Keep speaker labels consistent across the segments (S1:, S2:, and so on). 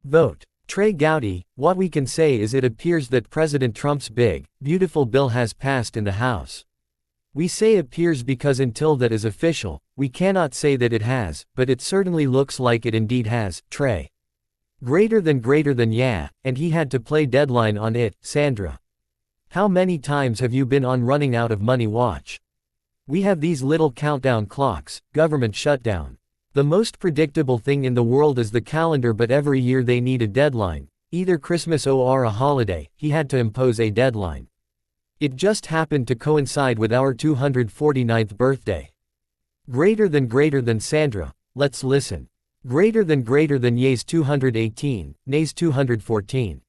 S1: Vote. Trey Gowdy. What we can say is it appears that President Trump's big, beautiful bill has passed in the House. We say appears because until that is official, we cannot say that it has, but it certainly looks like it indeed has. Trey. Greater than yeah, and he had to play deadline on it. Sandra. How many times have you been on running out of money watch? We have these little countdown clocks, government shutdown. The most predictable thing in the world is the calendar, but every year they need a deadline, either Christmas or a holiday. He had to impose a deadline. It just happened to coincide with our 249th birthday. Greater than Sandra. Let's listen. Greater than yeas 218, nays 214.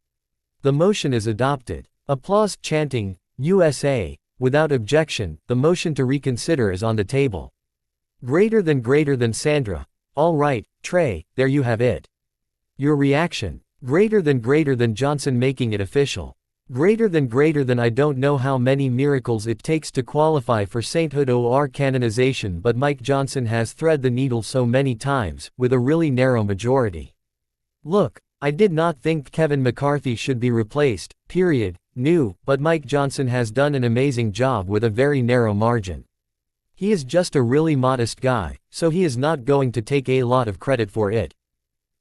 S1: The motion is adopted. Applause, chanting, USA. Without objection, the motion to reconsider is on the table. Greater than Sandra. All right, Trey, there you have it. Your reaction. Greater than Johnson making it official. Greater than I don't know how many miracles it takes to qualify for sainthood or canonization, but Mike Johnson has thread the needle so many times, with a really narrow majority. Look, I did not think Kevin McCarthy should be replaced, period. New, but Mike Johnson has done an amazing job with a very narrow margin. He is just a really modest guy, so he is not going to take a lot of credit for it.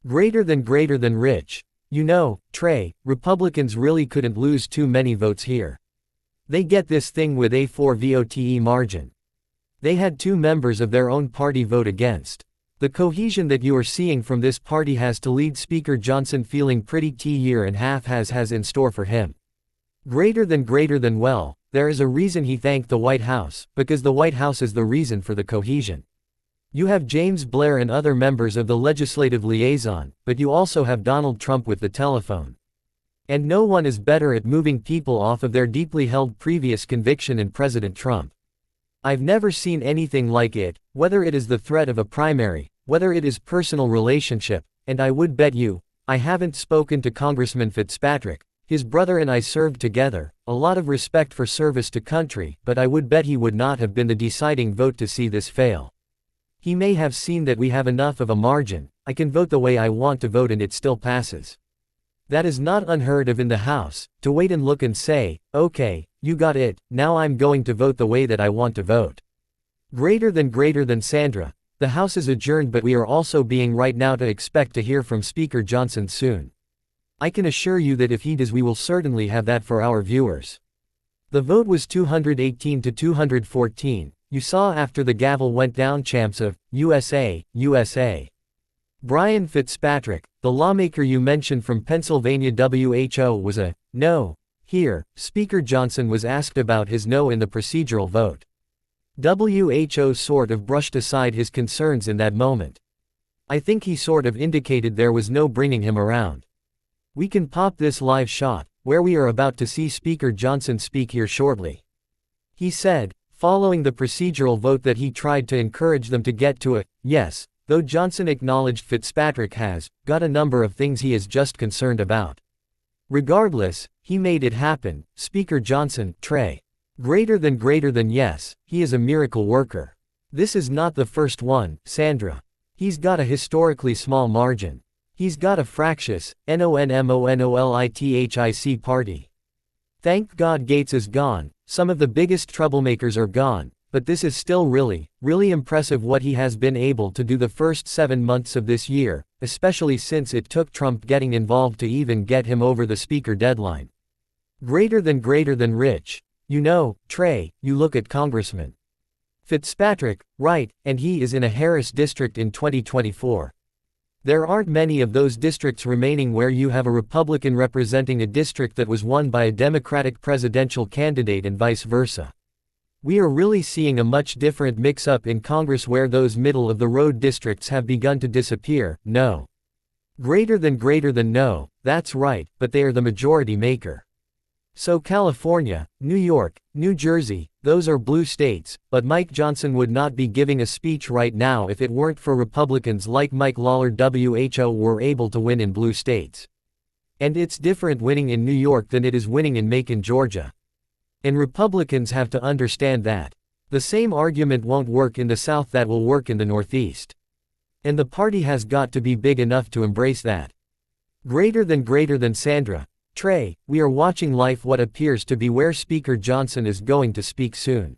S1: Greater than Rich. You know, Trey, Republicans really couldn't lose too many votes here. They get this thing with a 4 vote margin. They had 2 members of their own party vote against. The cohesion that you are seeing from this party has to lead Speaker Johnson feeling pretty year and half has in store for him. Greater than well, there is a reason he thanked the White House, because the White House is the reason for the cohesion. You have James Blair and other members of the legislative liaison, but you also have Donald Trump with the telephone. And no one is better at moving people off of their deeply held previous conviction in President Trump. I've never seen anything like it, whether it is the threat of a primary, whether it is personal relationship, and I would bet you, I haven't spoken to Congressman Fitzpatrick. His brother and I served together, a lot of respect for service to country, but I would bet he would not have been the deciding vote to see this fail. He may have seen that we have enough of a margin, I can vote the way I want to vote and it still passes. That is not unheard of in the House, to wait and look and say, okay, you got it, now I'm going to vote the way that I want to vote. Greater than Sandra. The House is adjourned, but we are also being right now to expect to hear from Speaker Johnson soon. I can assure you that if he does, we will certainly have that for our viewers. The vote was 218 to 214, you saw after the gavel went down champs of, USA, USA. Brian Fitzpatrick, the lawmaker you mentioned from Pennsylvania WHO was a, no. Here, Speaker Johnson was asked about his no in the procedural vote. WHO sort of brushed aside his concerns in that moment. I think he sort of indicated there was no bringing him around. We can pop this live shot, where we are about to see Speaker Johnson speak here shortly. He said, following the procedural vote, that he tried to encourage them to get to a yes, though Johnson acknowledged Fitzpatrick has got a number of things he is just concerned about. Regardless, he made it happen. Speaker Johnson, Trey. Greater than yes, he is a miracle worker. This is not the first one, Sandra. He's got a historically small margin. He's got a fractious, nonmonolithic party. Thank God Gates is gone, some of the biggest troublemakers are gone, but this is still really impressive what he has been able to do the first 7 months of this year, especially since it took Trump getting involved to even get him over the speaker deadline. Greater than Rich. You know, Trey, you look at Congressman Fitzpatrick, right, and he is in a Harris district in 2024. There aren't many of those districts remaining where you have a Republican representing a district that was won by a Democratic presidential candidate and vice versa. We are really seeing a much different mix-up in Congress where those middle-of-the-road districts have begun to disappear. No. Greater than no, that's right, but they are the majority maker. So California, New York, New Jersey, those are blue states, but Mike Johnson would not be giving a speech right now if it weren't for Republicans like Mike Lawler. WHO were able to win in blue states. And it's different winning in New York than it is winning in Macon, Georgia. And Republicans have to understand that. The same argument won't work in the South that will work in the Northeast. And the party has got to be big enough to embrace that. Greater than Sandra. Trey, we are watching life what appears to be where Speaker Johnson is going to speak soon.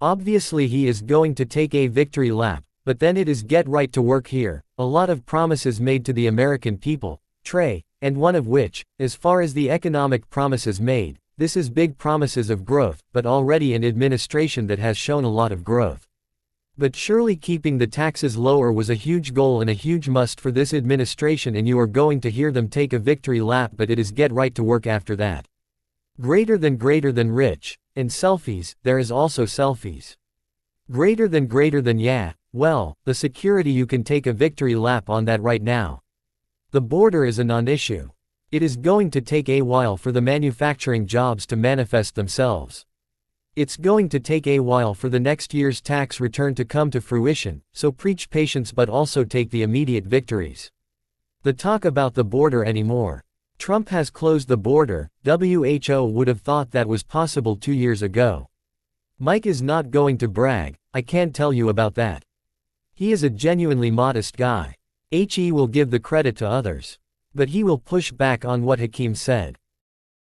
S1: Obviously he is going to take a victory lap, but then it is get right to work here, a lot of promises made to the American people, Trey, and one of which, as far as the economic promises made, this is big promises of growth, but already an administration that has shown a lot of growth. But surely keeping the taxes lower was a huge goal and a huge must for this administration, and you are going to hear them take a victory lap, but it is get right to work after that. Greater than rich. And selfies, there is also selfies. Greater than yeah, well, the security, you can take a victory lap on that right now. The border is a non-issue. It is going to take a while for the manufacturing jobs to manifest themselves. It's going to take a while for the next year's tax return to come to fruition, so preach patience but also take the immediate victories. The talk about the border anymore. Trump has closed the border, WHO would have thought that was possible 2 years ago. Mike is not going to brag, I can't tell you about that. He is a genuinely modest guy. He will give the credit to others. But he will push back on what Hakeem said.